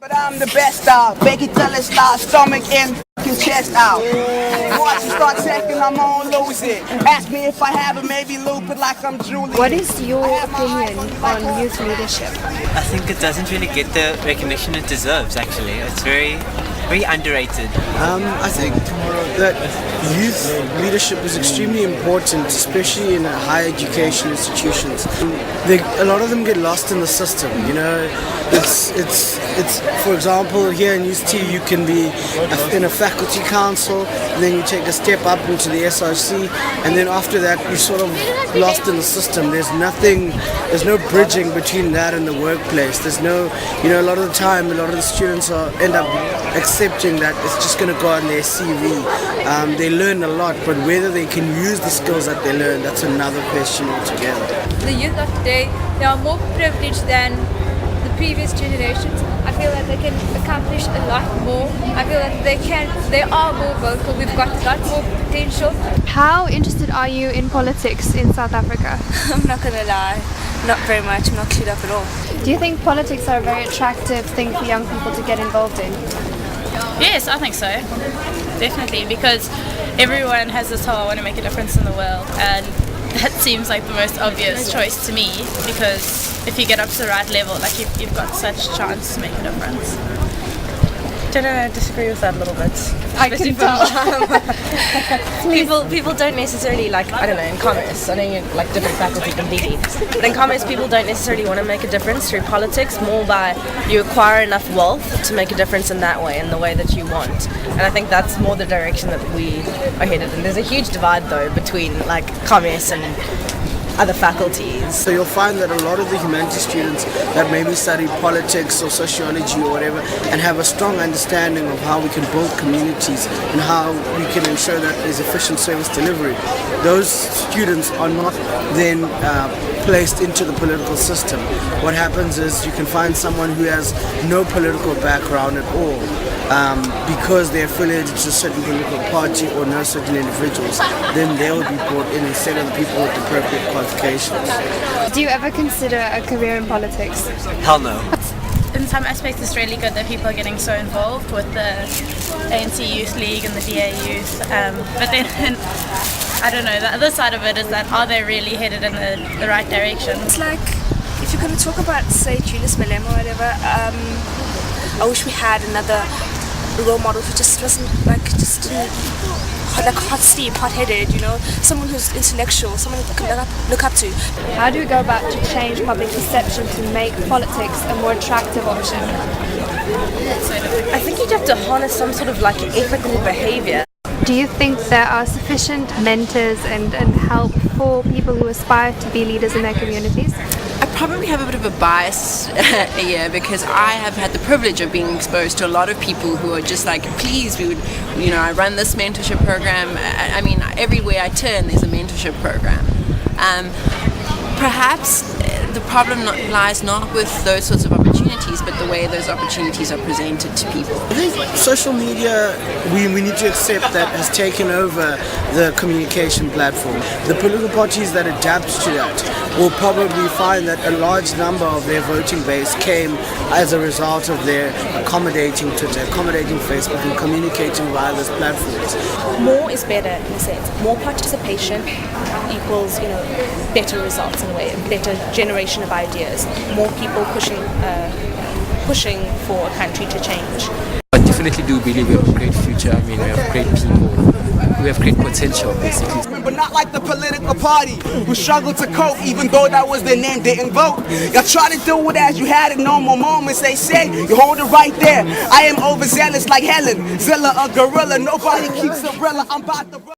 But I'm the best out. Make it tell it start, stomach in, chest out. Once you start checking, I'm gonna lose it. Ask me if I have it, maybe loop it like I'm Julie. What is your opinion on youth leadership? I think it doesn't really get the recognition it deserves, actually. It's very underrated. I think that youth leadership is extremely important, especially in higher education institutions. A lot of them get lost in the system, you know. It's for example, here in UCT you can be in a faculty council, and then you take a step up into the SRC, and then after that you're sort of lost in the system. There's no bridging between that and the workplace. There's no, you know, a lot of the time, a lot of the students end up accepting that it's just going to go on their CV. They learn a lot, but whether they can use the skills that they learn, that's another question altogether. The youth of today, they are more privileged than the previous generations. I feel that they can accomplish a lot more. I feel that they are more vocal. We've got a lot more potential. How interested are you in politics in South Africa? I'm not gonna lie, not very much. I'm not clued up at all. Do you think politics are a very attractive thing for young people to get involved in? Yes, I think so. Definitely, because everyone has this whole I want to make a difference in the world, and that seems like the most obvious choice to me, because if you get up to the right level, like you've got such a chance to make a difference. I disagree with that a little bit. I can tell. People don't necessarily, like, I don't know, in commerce, I know you like different faculty completely, but in commerce people don't necessarily want to make a difference through politics, more by you acquire enough wealth to make a difference in that way, in the way that you want. And I think that's more the direction that we are headed in. There's a huge divide though between like commerce and other faculties. So you'll find that a lot of the humanities students that maybe study politics or sociology or whatever and have a strong understanding of how we can build communities and how we can ensure that there's efficient service delivery, those students are not then placed into the political system. What happens is you can find someone who has no political background at all, because they're affiliated to a certain political party or know certain individuals, then they'll be brought in instead of the people with appropriate qualifications. Do you ever consider a career in politics? Hell no. In some aspects it's really good that people are getting so involved with the ANC Youth League and the DA Youth, but then I don't know, the other side of it is that are they really headed in the right direction? It's like, if you're going to talk about, say, Julius Malema or whatever, I wish we had another role model who just wasn't like hot-headed, you know, someone who's intellectual, someone you can look up to. How do we go about to change public perception to make politics a more attractive option? I think you'd have to harness some sort of like ethical behavior. Do you think there are sufficient mentors and help for people who aspire to be leaders in their communities? I probably have a bit of a bias here, because I have had the privilege of being exposed to a lot of people who are just like, please, we would, you know, I run this mentorship program. I mean, everywhere I turn there's a mentorship program. Perhaps the problem lies not with those sorts of opportunities, but the way those opportunities are presented to people. I think social media, we need to accept that, has taken over the communication platform. The political parties that adapt to that will probably find that a large number of their voting base came as a result of their accommodating Twitter, accommodating Facebook, and communicating via those platforms. More is better in a sense. More participation equals, you know, better results in a way, a better generation of ideas. More people pushing for a country to change. I definitely do believe we have a great future. I mean, we have great people. We have great potential, basically. But not like the political party who struggled to cope, even though that was their name, didn't vote. Y'all try to do it as you had in normal moments. They say you hold it right there. I am overzealous like Helen, Zilla, a gorilla. Nobody keeps a gorilla. I'm about to.